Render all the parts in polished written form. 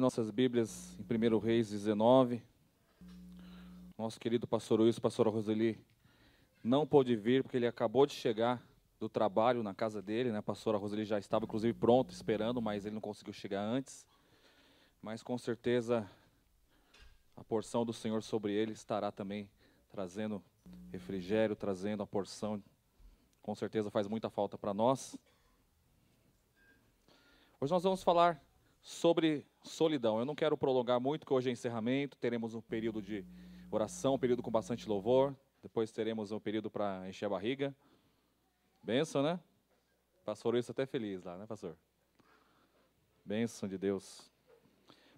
Nossas Bíblias em 1 Reis 19. Nosso querido pastor Wilson, pastora Roseli, não pôde vir porque ele acabou de chegar do trabalho na casa dele, né? A pastora Roseli já estava, inclusive, pronta, esperando, mas ele não conseguiu chegar antes. Mas, com certeza, a porção do Senhor sobre ele estará também trazendo refrigério, trazendo a porção. Com certeza faz muita falta para nós. Hoje nós vamos falar sobre solidão. Eu não quero prolongar muito, porque hoje é encerramento, teremos um período de oração, um período com bastante louvor, depois teremos um período para encher a barriga. Bênção, né? Pastor Wilson até feliz lá, né, pastor? Bênção de Deus.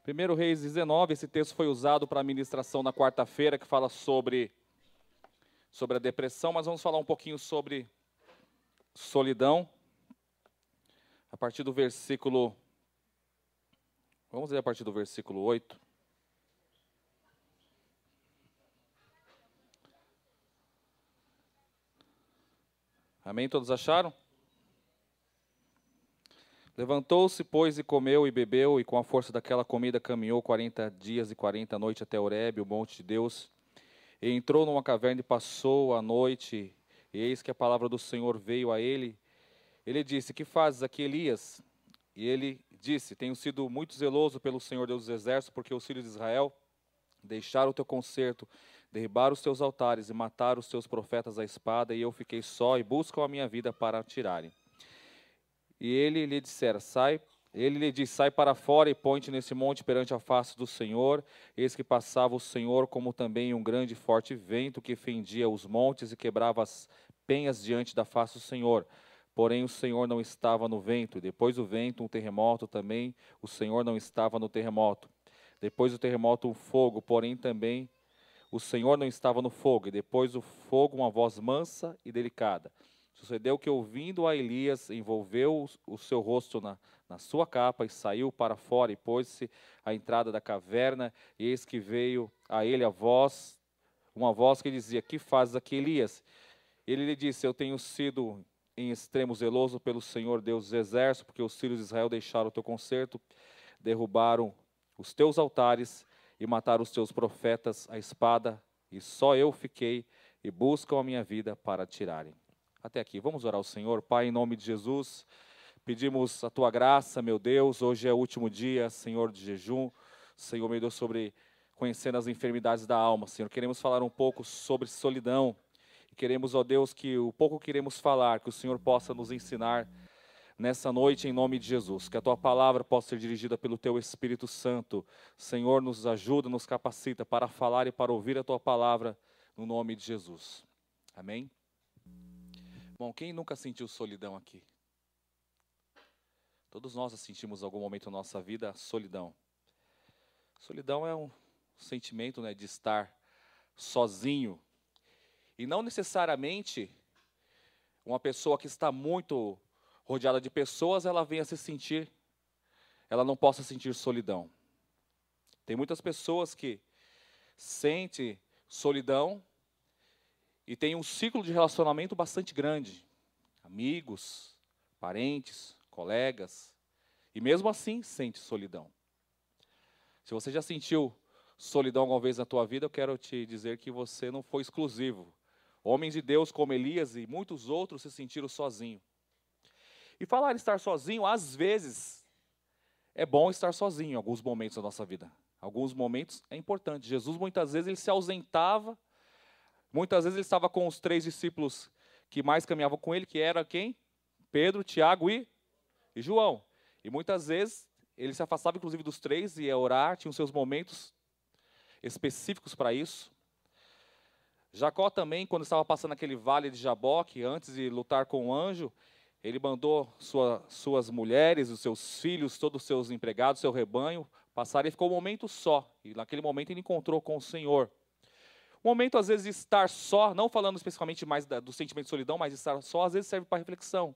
1 Reis 19, esse texto foi usado para a ministração na quarta-feira, que fala sobre a depressão, mas vamos falar um pouquinho sobre solidão. A partir do versículo... Vamos ler a partir do versículo 8. Amém? Todos acharam? Levantou-se, pois, e comeu e bebeu, e com a força daquela comida caminhou 40 dias e 40 noites até Horebe, o monte de Deus. E entrou numa caverna e passou a noite, e eis que a palavra do Senhor veio a ele. Ele disse: que fazes aqui, Elias? E ele disse: tenho sido muito zeloso pelo Senhor Deus dos Exércitos, porque os filhos de Israel deixaram o teu concerto, derribaram os teus altares e mataram os teus profetas à espada, e eu fiquei só e buscam a minha vida para tirarem. E ele lhe disse: sai para fora e põe-te nesse monte perante a face do Senhor. Eis que passava o Senhor, como também um grande e forte vento que fendia os montes e quebrava as penhas diante da face do Senhor. Porém o Senhor não estava no vento, e depois do vento um terremoto também, o Senhor não estava no terremoto. Depois do terremoto um fogo, porém também o Senhor não estava no fogo, e depois do fogo uma voz mansa e delicada. Sucedeu que, ouvindo a Elias, envolveu o seu rosto na sua capa e saiu para fora e pôs-se à entrada da caverna, e eis que veio a ele uma voz que dizia: que fazes aqui, Elias? Ele lhe disse: eu tenho sido em extremo zeloso pelo Senhor Deus dos Exércitos, porque os filhos de Israel deixaram o teu concerto, derrubaram os teus altares e mataram os teus profetas à espada, e só eu fiquei, e buscam a minha vida para tirarem. Até aqui, vamos orar ao Senhor. Pai, em nome de Jesus, pedimos a Tua graça, meu Deus. Hoje é o último dia, Senhor, de jejum. Senhor, meu Deus, sobre conhecendo as enfermidades da alma, Senhor. Queremos falar um pouco sobre solidão. E queremos, ó Deus, que o pouco que iremos falar, que o Senhor possa nos ensinar nessa noite, em nome de Jesus. Que a Tua palavra possa ser dirigida pelo Teu Espírito Santo. Senhor, nos ajuda, nos capacita para falar e para ouvir a Tua palavra, no nome de Jesus. Amém? Bom, quem nunca sentiu solidão aqui? Todos nós sentimos em algum momento da nossa vida solidão. Solidão é um sentimento, né, de estar sozinho. E não necessariamente uma pessoa que está muito rodeada de pessoas, ela não possa sentir solidão. Tem muitas pessoas que sentem solidão e tem um ciclo de relacionamento bastante grande. Amigos, parentes, colegas. E mesmo assim sente solidão. Se você já sentiu solidão alguma vez na tua vida, eu quero te dizer que você não foi exclusivo. Homens de Deus como Elias e muitos outros se sentiram sozinhos. E falar em estar sozinho, às vezes, é bom estar sozinho em alguns momentos da nossa vida. Alguns momentos é importante. Jesus muitas vezes ele se ausentava. Muitas vezes ele estava com os 3 discípulos que mais caminhavam com ele, que era quem? Pedro, Tiago e João. E muitas vezes ele se afastava inclusive dos 3 e ia orar, tinha os seus momentos específicos para isso. Jacó também, quando estava passando aquele vale de Jaboque, antes de lutar com o anjo, ele mandou suas mulheres, os seus filhos, todos os seus empregados, seu rebanho, passar e ficou um momento só. E naquele momento ele encontrou com o Senhor. O momento, às vezes, de estar só, não falando especificamente mais do sentimento de solidão, mas de estar só, às vezes serve para reflexão.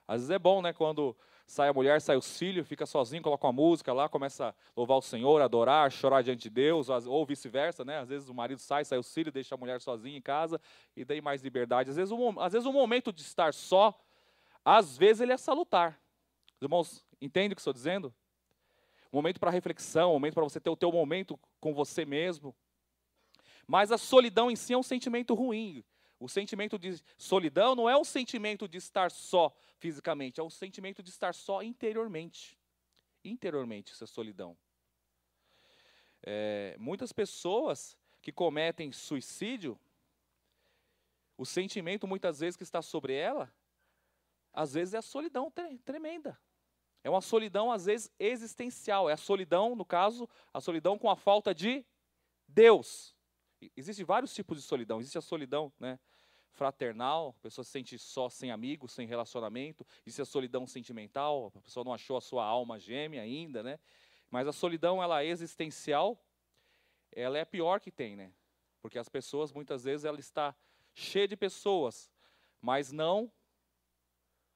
Às vezes é bom, né, quando sai a mulher, sai os filhos, fica sozinho, coloca uma música lá, começa a louvar o Senhor, adorar, chorar diante de Deus, ou vice-versa, né? Às vezes o marido sai os filhos, deixa a mulher sozinha em casa e dá mais liberdade. Às vezes o momento de estar só, às vezes ele é salutar. Os irmãos, entendem o que estou dizendo? um momento para reflexão, um momento para você ter o teu momento com você mesmo. Mas a solidão em si é um sentimento ruim. O sentimento de solidão não é um sentimento de estar só fisicamente, é um sentimento de estar só interiormente. Interiormente, isso é solidão. Muitas pessoas que cometem suicídio, o sentimento muitas vezes que está sobre ela, às vezes é a solidão tremenda. É uma solidão, às vezes, existencial. É a solidão, no caso, a solidão com a falta de Deus. Existem vários tipos de solidão. Existe a solidão, né, fraternal, a pessoa se sente só, sem amigos, sem relacionamento. Existe a solidão sentimental, a pessoa não achou a sua alma gêmea ainda, né? Mas a solidão, ela é existencial, ela é a pior que tem, né? Porque as pessoas, muitas vezes, ela está cheia de pessoas, mas não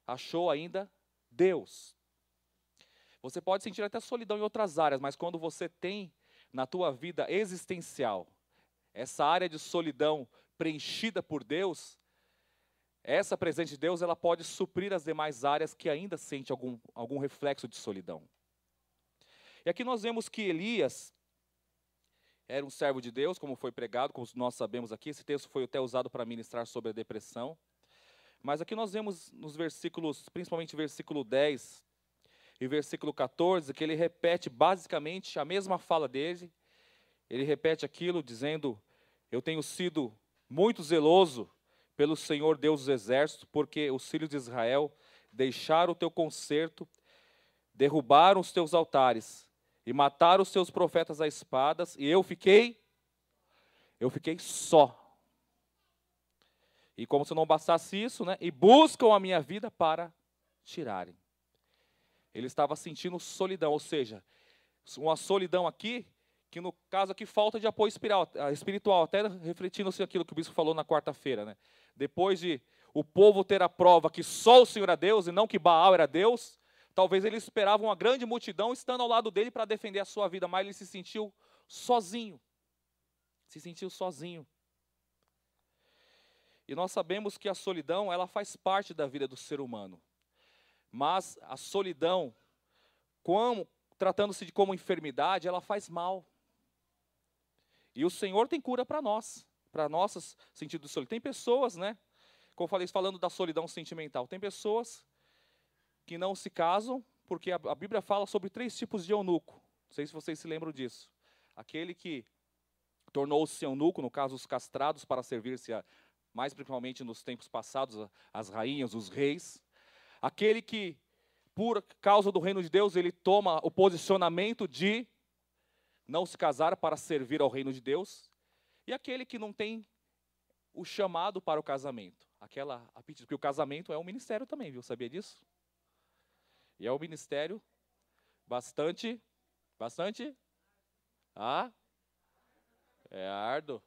achou ainda Deus. Você pode sentir até solidão em outras áreas, mas quando você tem na tua vida existencial essa área de solidão preenchida por Deus, essa presença de Deus, ela pode suprir as demais áreas que ainda sente algum reflexo de solidão. E aqui nós vemos que Elias era um servo de Deus, como foi pregado, como nós sabemos aqui. Esse texto foi até usado para ministrar sobre a depressão. Mas aqui nós vemos nos versículos, principalmente versículo 10 e versículo 14, que ele repete basicamente a mesma fala dele. Ele repete aquilo dizendo: eu tenho sido muito zeloso pelo Senhor Deus dos exércitos, porque os filhos de Israel deixaram o teu concerto, derrubaram os teus altares e mataram os teus profetas a espadas, e eu fiquei só. E como se não bastasse isso, né? E buscam a minha vida para tirarem. Ele estava sentindo solidão, ou seja, uma solidão aqui, que no caso aqui falta de apoio espiritual, até refletindo-se aquilo que o bispo falou na quarta-feira, né? Depois de o povo ter a prova que só o Senhor era Deus e não que Baal era Deus, talvez ele esperava uma grande multidão estando ao lado dele para defender a sua vida, mas ele se sentiu sozinho. Se sentiu sozinho. E nós sabemos que a solidão, ela faz parte da vida do ser humano. Mas a solidão, tratando-se de como enfermidade, ela faz mal. E o Senhor tem cura para nós, para nossos sentidos de solidão. Tem pessoas, né, como eu falei, falando da solidão sentimental, tem pessoas que não se casam, porque a Bíblia fala sobre 3 tipos de eunuco. Não sei se vocês se lembram disso. Aquele que tornou-se eunuco, no caso os castrados, para servir-se, mais principalmente nos tempos passados, as rainhas, os reis. Aquele que, por causa do reino de Deus, ele toma o posicionamento de não se casar para servir ao reino de Deus. E aquele que não tem o chamado para o casamento. Porque o casamento é um ministério também, viu? Sabia disso? E é um ministério bastante, é árduo.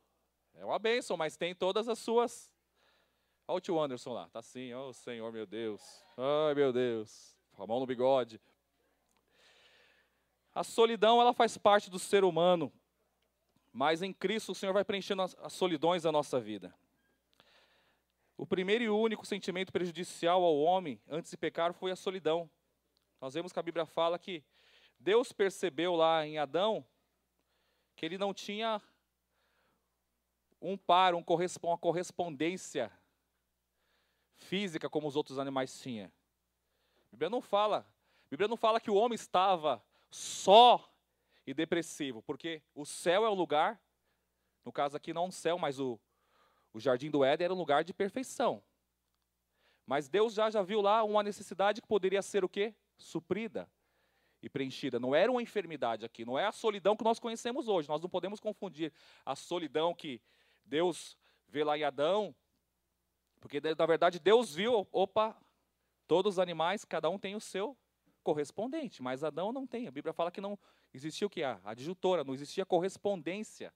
É uma bênção, mas tem todas as suas. Olha o tio Anderson lá, tá assim, ó, Senhor, meu Deus. Ai, meu Deus. Com a mão no bigode. A solidão, ela faz parte do ser humano, mas em Cristo o Senhor vai preenchendo as solidões da nossa vida. O primeiro e único sentimento prejudicial ao homem antes de pecar foi a solidão. Nós vemos que a Bíblia fala que Deus percebeu lá em Adão que ele não tinha uma correspondência física como os outros animais tinham. A Bíblia não fala que o homem estava só e depressivo, porque o céu é o lugar, no caso aqui não o céu, mas o jardim do Éden era um lugar de perfeição. Mas Deus já viu lá uma necessidade que poderia ser o quê? Suprida e preenchida. Não era uma enfermidade aqui, não é a solidão que nós conhecemos hoje. Nós não podemos confundir a solidão que Deus vê lá em Adão, porque na verdade Deus viu, todos os animais, cada um tem o seu correspondente, mas Adão não tem. A Bíblia fala que não existia o que? A adjutora, não existia correspondência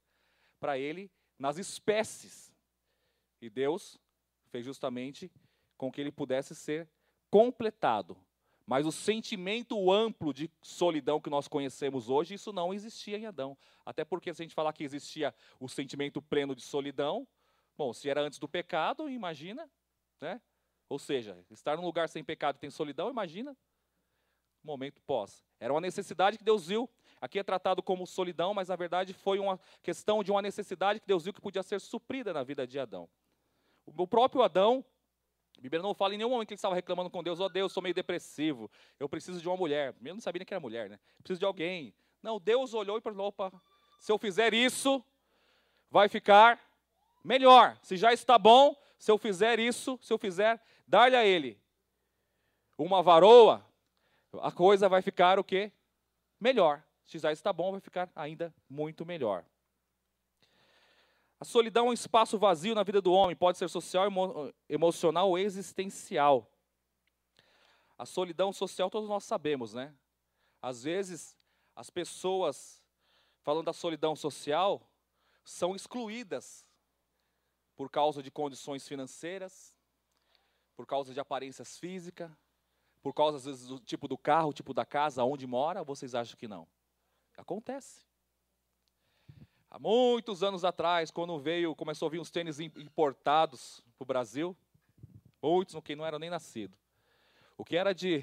para ele nas espécies. E Deus fez justamente com que ele pudesse ser completado. Mas o sentimento amplo de solidão que nós conhecemos hoje, isso não existia em Adão. Até porque se a gente falar que existia o sentimento pleno de solidão, bom, se era antes do pecado, imagina, né? Ou seja, estar num lugar sem pecado e tem solidão, imagina momento pós. Era uma necessidade que Deus viu. Aqui é tratado como solidão, mas na verdade foi uma questão de uma necessidade que Deus viu que podia ser suprida na vida de Adão. O próprio Adão, a Bíblia não fala em nenhum momento que ele estava reclamando com Deus: ó Deus, sou meio depressivo, eu preciso de uma mulher. Eu não sabia nem que era mulher, né? Preciso de alguém. Não, Deus olhou e falou: opa, se eu fizer isso, vai ficar melhor. Se já está bom, se eu fizer isso, se eu fizer, dar-lhe a ele uma varoa, a coisa vai ficar o quê? Melhor. Se já está bom, vai ficar ainda muito melhor. A solidão é um espaço vazio na vida do homem, pode ser social, emocional ou existencial. A solidão social todos nós sabemos, né? Às vezes, as pessoas, falando da solidão social, são excluídas por causa de condições financeiras, por causa de aparências físicas, por causa, às vezes, do tipo do carro, tipo da casa, onde mora, ou vocês acham que não? Acontece. Há muitos anos atrás, quando começou a vir uns tênis importados para o Brasil, muitos que não eram nem nascidos. O que era de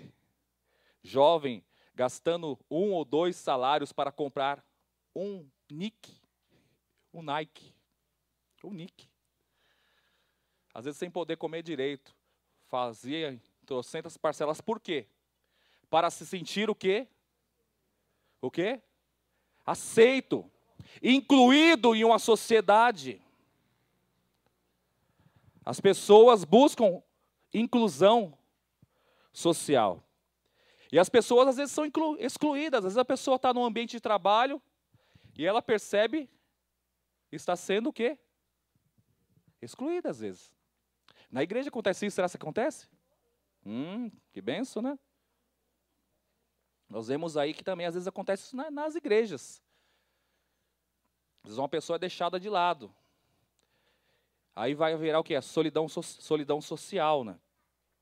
jovem gastando 1 ou 2 salários para comprar um Nike, um Nike, um Nike. Às vezes sem poder comer direito. Fazia trocentas parcelas. Por quê? Para se sentir o quê? O quê? Aceito. Incluído em uma sociedade. As pessoas buscam inclusão social. E as pessoas às vezes são excluídas. Às vezes a pessoa está num ambiente de trabalho e ela percebe está sendo o quê? Excluída às vezes. Na igreja acontece isso, será que acontece? Que benção, né? Nós vemos aí que também às vezes acontece isso nas igrejas. Às vezes uma pessoa é deixada de lado. Aí vai virar o quê? A solidão social, né?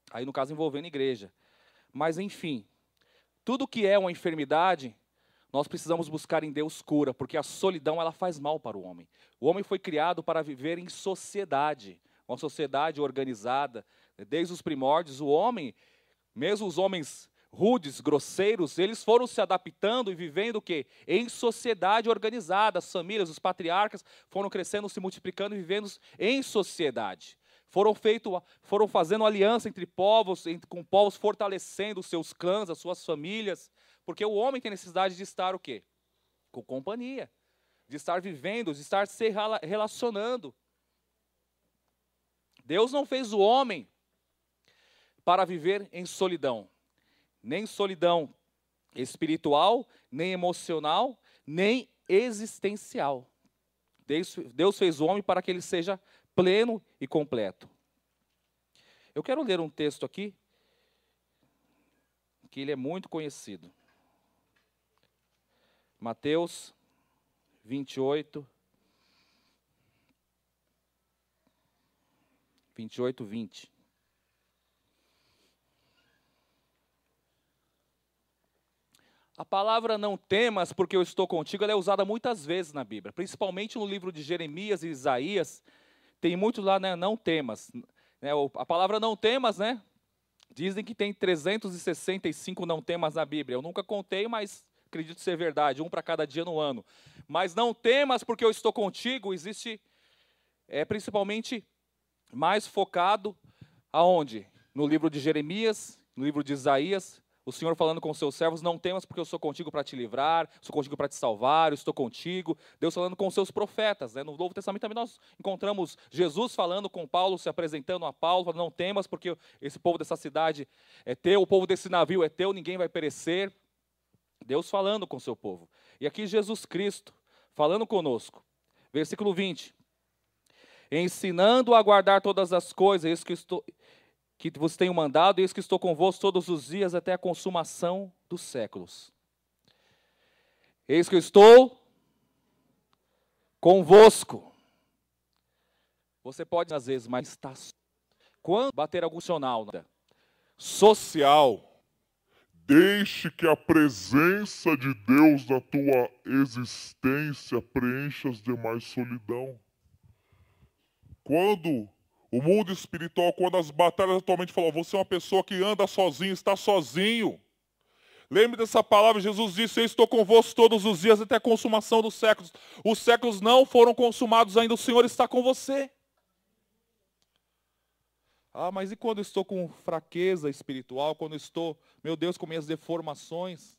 Aí no caso envolvendo a igreja. Mas enfim, tudo que é uma enfermidade, nós precisamos buscar em Deus cura, porque a solidão ela faz mal para o homem. O homem foi criado para viver em sociedade, uma sociedade organizada. Desde os primórdios, o homem, mesmo os homens rudes, grosseiros, eles foram se adaptando e vivendo o quê? Em sociedade organizada. As famílias, os patriarcas foram crescendo, se multiplicando e vivendo em sociedade. Foram fazendo aliança entre povos, com povos fortalecendo os seus clãs, as suas famílias, porque o homem tem necessidade de estar o quê? Com companhia, de estar vivendo, de estar se relacionando. Deus não fez o homem para viver em solidão. Nem solidão espiritual, nem emocional, nem existencial. Deus fez o homem para que ele seja pleno e completo. Eu quero ler um texto aqui, que ele é muito conhecido. Mateus 28, 20. A palavra não temas, porque eu estou contigo, ela é usada muitas vezes na Bíblia, principalmente no livro de Jeremias e Isaías, tem muito lá, né, não temas. A palavra não temas, né, dizem que tem 365 não temas na Bíblia. Eu nunca contei, mas acredito ser verdade, um para cada dia no ano. Mas não temas, porque eu estou contigo, existe, principalmente, mais focado aonde? No livro de Jeremias, no livro de Isaías, o Senhor falando com os seus servos: não temas, porque eu sou contigo para te livrar, sou contigo para te salvar, eu estou contigo. Deus falando com os seus profetas, né? No Novo Testamento também nós encontramos Jesus falando com Paulo, se apresentando a Paulo, falando: não temas, porque esse povo dessa cidade é teu, o povo desse navio é teu, ninguém vai perecer. Deus falando com o seu povo. E aqui Jesus Cristo falando conosco. Versículo 20. Ensinando a guardar todas as coisas, que vos tenho mandado, eis que estou convosco todos os dias até a consumação dos séculos. Eis que eu estou convosco. Você pode, às vezes, mas está. Quando bater algum sinal social, deixe que a presença de Deus na tua existência preencha as demais solidão. Quando o mundo espiritual, quando as batalhas atualmente falam: você é uma pessoa que anda sozinho, está sozinho. Lembre dessa palavra, Jesus disse, eu estou convosco todos os dias até a consumação dos séculos. Os séculos não foram consumados ainda, o Senhor está com você. Ah, mas e quando eu estou com fraqueza espiritual, quando eu estou, meu Deus, com minhas deformações?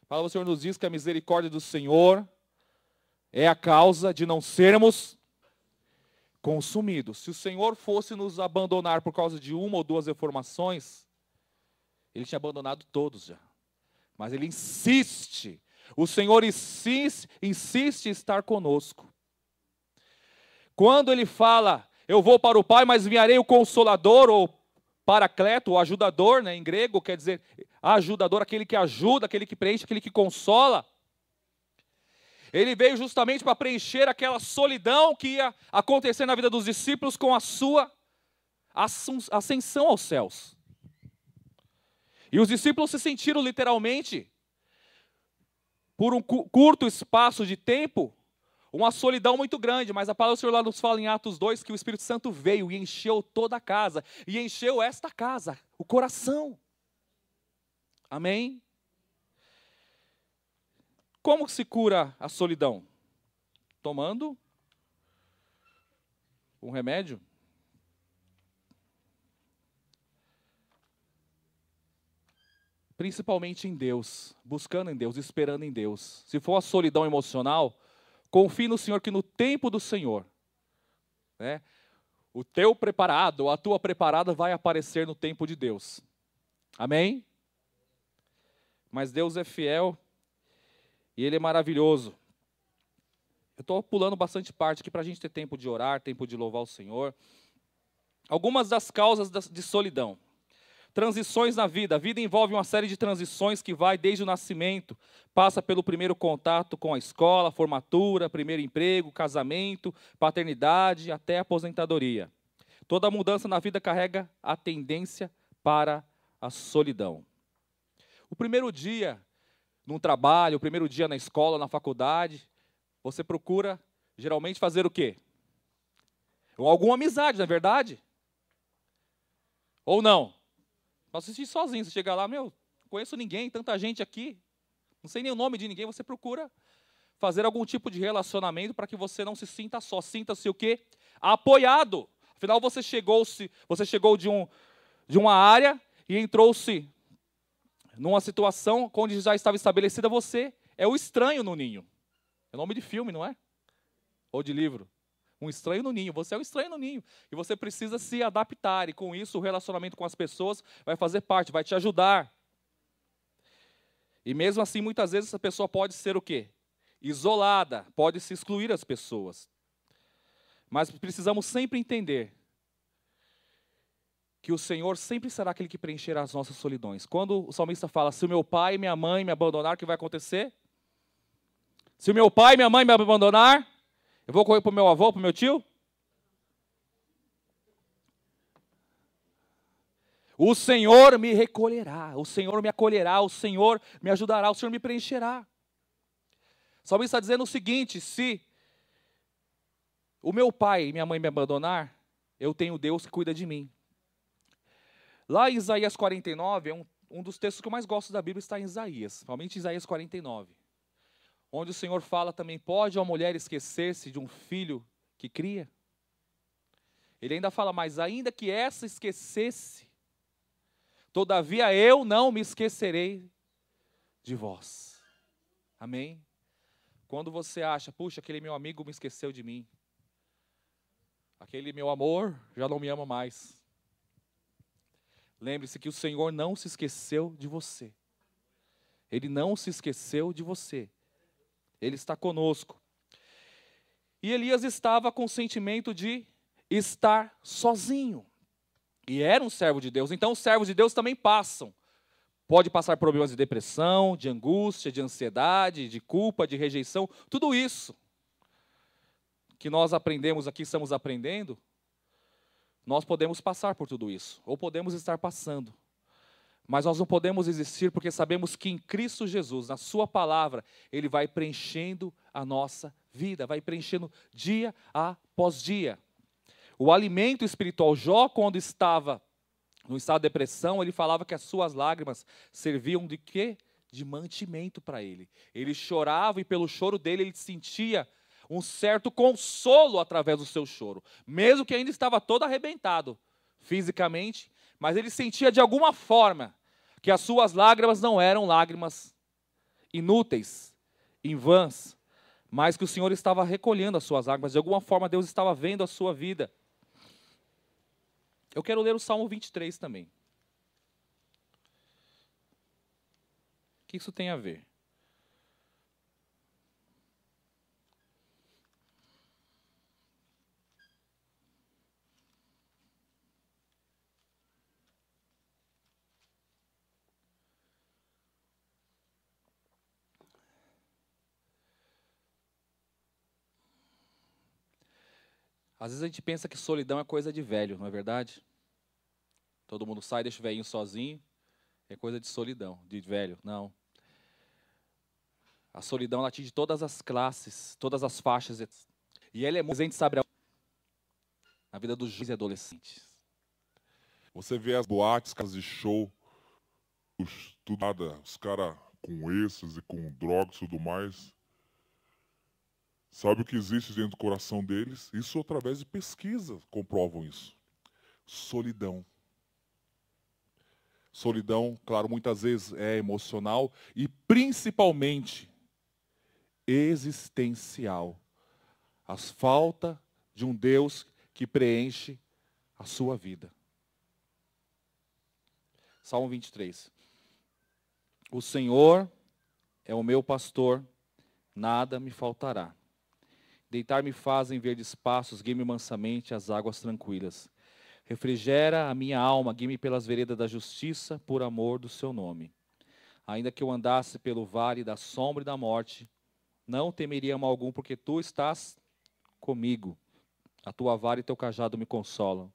A palavra do Senhor nos diz que a misericórdia do Senhor é a causa de não sermos consumidos. Se o Senhor fosse nos abandonar por causa de uma ou duas deformações, Ele tinha abandonado todos já. Mas Ele insiste. O Senhor insiste em estar conosco. Quando Ele fala, eu vou para o Pai, mas enviarei o Consolador, ou Paracleto, o ajudador, né, em grego, quer dizer, ajudador, aquele que ajuda, aquele que preenche, aquele que consola. Ele veio justamente para preencher aquela solidão que ia acontecer na vida dos discípulos com a sua ascensão aos céus. E os discípulos se sentiram literalmente, por um curto espaço de tempo, uma solidão muito grande, mas a palavra do Senhor lá nos fala em Atos 2 que o Espírito Santo veio e encheu toda a casa, e encheu esta casa, o coração. Amém? Como se cura a solidão? Tomando um remédio? Principalmente em Deus, buscando em Deus, esperando em Deus. Se for a solidão emocional, confie no Senhor que no tempo do Senhor, né, o teu preparado, a tua preparada vai aparecer no tempo de Deus. Amém? Mas Deus é fiel e Ele é maravilhoso. Eu estou pulando bastante parte aqui para a gente ter tempo de orar, tempo de louvar o Senhor. Algumas das causas de solidão. Transições na vida. A vida envolve uma série de transições que vai desde o nascimento, passa pelo primeiro contato com a escola, formatura, primeiro emprego, casamento, paternidade, até a aposentadoria. Toda mudança na vida carrega a tendência para a solidão. O primeiro dia num trabalho, o primeiro dia na escola, na faculdade, você procura geralmente fazer o quê? Alguma amizade, não é verdade? Ou não? Nós assistimos sozinho, você chega lá, não conheço ninguém, tanta gente aqui, não sei nem o nome de ninguém, você procura fazer algum tipo de relacionamento para que você não se sinta só, sinta-se o quê? Apoiado. Afinal, você chegou de uma área e entrou-se numa situação onde já estava estabelecida, você é o estranho no ninho. É nome de filme, não é? Ou de livro. Um estranho no ninho. Você é o estranho no ninho. E você precisa se adaptar. E com isso, o relacionamento com as pessoas vai fazer parte, vai te ajudar. E mesmo assim, muitas vezes, essa pessoa pode ser o quê? Isolada. Pode se excluir as pessoas. Mas precisamos sempre entender que o Senhor sempre será aquele que preencherá as nossas solidões. Quando o salmista fala, se o meu pai e minha mãe me abandonar, o que vai acontecer? Se o meu pai e minha mãe me abandonar, eu vou correr para o meu avô, para o meu tio? O Senhor me recolherá, o Senhor me acolherá, o Senhor me ajudará, o Senhor me preencherá. O salmista está dizendo o seguinte, se o meu pai e minha mãe me abandonar, eu tenho Deus que cuida de mim. Lá em Isaías 49, um dos textos que eu mais gosto da Bíblia está em Isaías, realmente Isaías 49, onde o Senhor fala também, pode uma mulher esquecer-se de um filho que cria? Ele ainda fala, mas ainda que essa esquecesse, todavia eu não me esquecerei de vós. Amém? Quando você acha, puxa, aquele meu amigo me esqueceu de mim, aquele meu amor já não me ama mais. Lembre-se que o Senhor não se esqueceu de você. Ele não se esqueceu de você. Ele está conosco. E Elias estava com o sentimento de estar sozinho. E era um servo de Deus. Então os servos de Deus também passam. Pode passar problemas de depressão, de angústia, de ansiedade, de culpa, de rejeição. Tudo isso que nós aprendemos aqui, estamos aprendendo, nós podemos passar por tudo isso, ou podemos estar passando. Mas nós não podemos existir porque sabemos que em Cristo Jesus, na sua palavra, Ele vai preenchendo a nossa vida, vai preenchendo dia após dia. O alimento espiritual, Jó, quando estava No estado de depressão, ele falava que as suas lágrimas serviam de quê? De mantimento para ele. Ele chorava e pelo choro dele ele sentia um certo consolo através do seu choro. Mesmo que ainda estava todo arrebentado fisicamente, mas ele sentia de alguma forma que as suas lágrimas não eram lágrimas inúteis, em vãs, mas que o Senhor estava recolhendo as suas lágrimas. De alguma forma Deus estava vendo a sua vida. Eu quero ler o Salmo 23 também. O que isso tem a ver? Às vezes a gente pensa que solidão é coisa de velho, não é verdade? Todo mundo sai, deixa o velhinho sozinho, é coisa de solidão, de velho. Não. A solidão ela atinge todas as classes, todas as faixas. E ela é muito presente, sabe, na vida dos jovens e adolescentes. Você vê as boates, casas de show, tudo nada, os caras com esses e com drogas e tudo mais. Sabe o que existe dentro do coração deles? Isso através de pesquisa comprovam isso. Solidão. Solidão, claro, muitas vezes é emocional e principalmente existencial. A falta de um Deus que preenche a sua vida. Salmo 23. O Senhor é o meu pastor, nada me faltará. Deitar-me faz em verdes pastos, guie-me mansamente às águas tranquilas. Refrigera a minha alma, guie-me pelas veredas da justiça, por amor do seu nome. Ainda que eu andasse pelo vale da sombra e da morte, não temeria mal algum, porque tu estás comigo. A tua vara e teu cajado me consolam.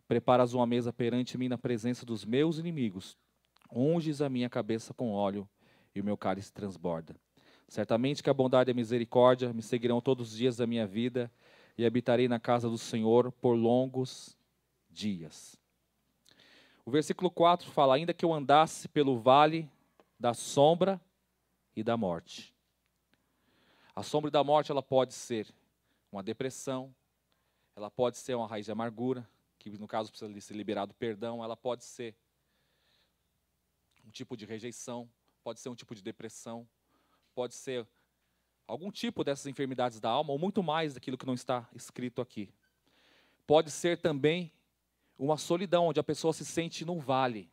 Preparas uma mesa perante mim na presença dos meus inimigos. Unges a minha cabeça com óleo e o meu cálice transborda. Certamente que a bondade e a misericórdia me seguirão todos os dias da minha vida e habitarei na casa do Senhor por longos dias. O versículo 4 fala: ainda que eu andasse pelo vale da sombra e da morte. A sombra da morte ela pode ser uma depressão, ela pode ser uma raiz de amargura, que no caso precisa ser liberado perdão, ela pode ser um tipo de rejeição, pode ser um tipo de depressão, pode ser algum tipo dessas enfermidades da alma, ou muito mais daquilo que não está escrito aqui. Pode ser também uma solidão, onde a pessoa se sente num vale.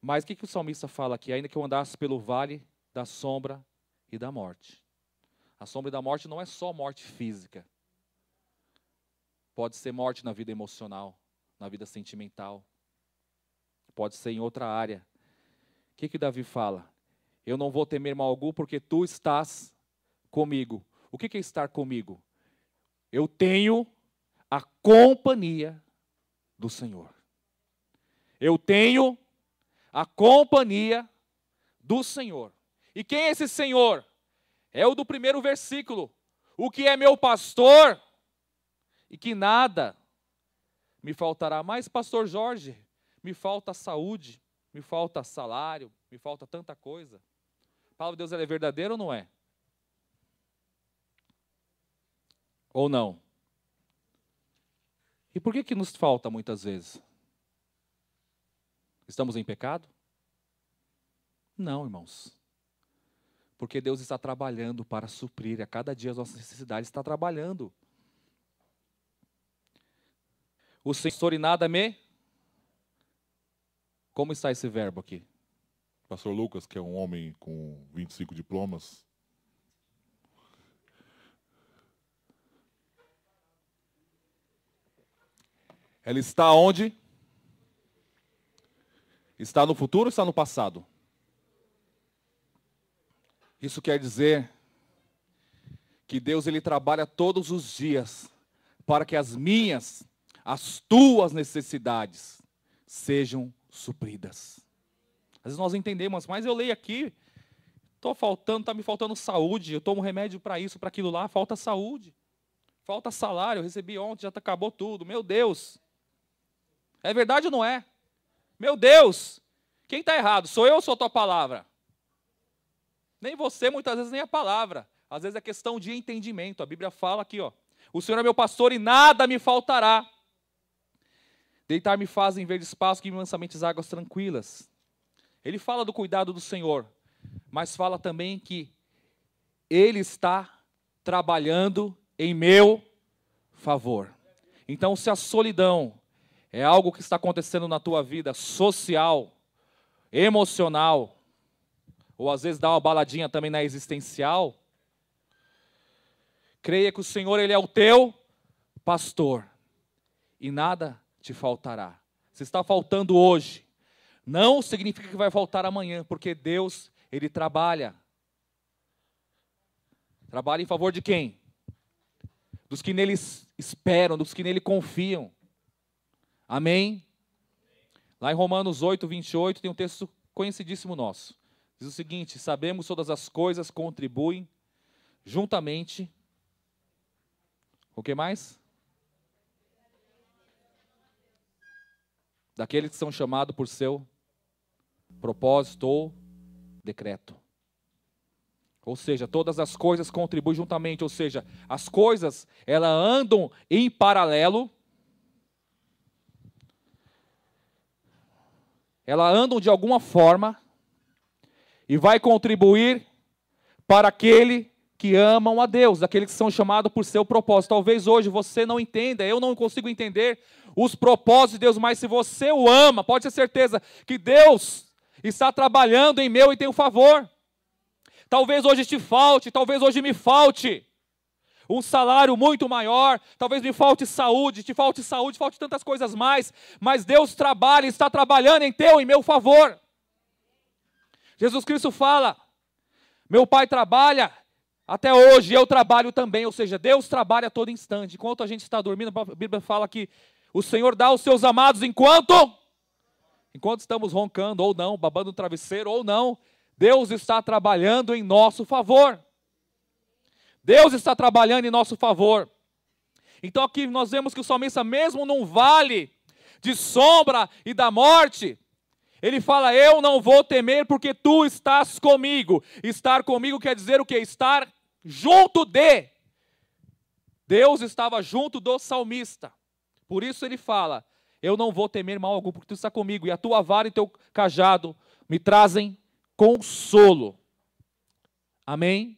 Mas o que o salmista fala aqui? Ainda que eu andasse pelo vale da sombra e da morte. A sombra da morte não é só morte física. Pode ser morte na vida emocional, na vida sentimental. Pode ser em outra área. O que Davi fala? Eu não vou temer mal algum, porque tu estás comigo. O que é estar comigo? Eu tenho a companhia do Senhor. Eu tenho a companhia do Senhor. E quem é esse Senhor? É o do primeiro versículo. O que é meu pastor e que nada me faltará. Mas, pastor Jorge, me falta saúde, me falta salário, me falta tanta coisa. A palavra de Deus ela é verdadeira ou não é? Ou não? E por que nos falta muitas vezes? Estamos em pecado? Não, irmãos. Porque Deus está trabalhando para suprir a cada dia as nossas necessidades, está trabalhando. O Senhor e nada me... Como está esse verbo aqui? Pastor Lucas, que é um homem com 25 diplomas. Ela está onde? Está no futuro ou está no passado? Isso quer dizer que Deus ele trabalha todos os dias para que as minhas, as tuas necessidades sejam supridas. Às vezes nós entendemos, mas eu leio aqui, está me faltando saúde, eu tomo remédio para isso, para aquilo lá, falta saúde, falta salário, eu recebi ontem, já acabou tudo, meu Deus. É verdade ou não é? Meu Deus, quem está errado? Sou eu ou sou a tua palavra? Nem você, muitas vezes, nem a palavra. Às vezes é questão de entendimento. A Bíblia fala aqui, ó. O Senhor é meu pastor e nada me faltará. Deitar-me faz em verdes pastos, que mansamente as águas tranquilas. Ele fala do cuidado do Senhor, mas fala também que Ele está trabalhando em meu favor. Então, se a solidão é algo que está acontecendo na tua vida, social, emocional, ou às vezes dá uma baladinha também na existencial, creia que o Senhor, Ele é o teu pastor, e nada te faltará. Se está faltando hoje, não significa que vai faltar amanhã, porque Deus, Ele trabalha. Trabalha em favor de quem? Dos que nele esperam, dos que nele confiam. Amém? Lá em Romanos 8, 28, tem um texto conhecidíssimo nosso. Diz o seguinte: sabemos todas as coisas contribuem juntamente. O que mais? Daqueles que são chamados por seu propósito ou decreto. Ou seja, todas as coisas contribuem juntamente. Ou seja, as coisas, elas andam em paralelo. Elas andam de alguma forma e vai contribuir para aquele que amam a Deus, aqueles que são chamados por seu propósito. Talvez hoje você não entenda, eu não consigo entender os propósitos de Deus, mas se você o ama, pode ter certeza que Deus está trabalhando em meu e teu favor. Talvez hoje te falte, talvez hoje me falte um salário muito maior, talvez me falte saúde, falte tantas coisas mais, mas Deus trabalha, está trabalhando em teu e meu favor. Jesus Cristo fala, meu Pai trabalha até hoje, eu trabalho também, ou seja, Deus trabalha a todo instante. Enquanto a gente está dormindo, a Bíblia fala que o Senhor dá aos seus amados enquanto estamos roncando ou não, babando no travesseiro ou não, Deus está trabalhando em nosso favor. Deus está trabalhando em nosso favor. Então aqui nós vemos que o salmista, mesmo num vale de sombra e da morte, ele fala, eu não vou temer porque tu estás comigo. Estar comigo quer dizer o quê? Estar junto de. Deus estava junto do salmista. Por isso ele fala, eu não vou temer mal algum porque tu está comigo. E a tua vara e teu cajado me trazem consolo. Amém?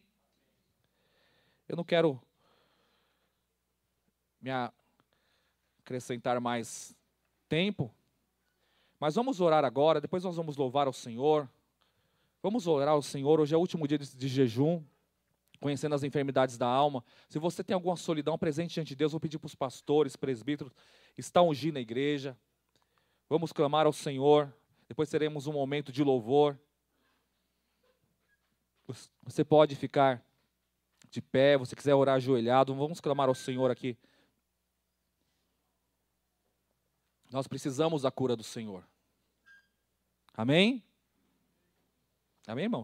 Eu não quero me acrescentar mais tempo, mas vamos orar agora, depois nós vamos louvar ao Senhor. Vamos orar ao Senhor, hoje é o último dia de jejum, conhecendo as enfermidades da alma. Se você tem alguma solidão presente diante de Deus, vou pedir para os pastores, presbíteros, está ungindo a igreja. Vamos clamar ao Senhor, depois teremos um momento de louvor. Você pode ficar de pé, você quiser orar ajoelhado, vamos clamar ao Senhor aqui. Nós precisamos da cura do Senhor. Amém? Amém, irmãos?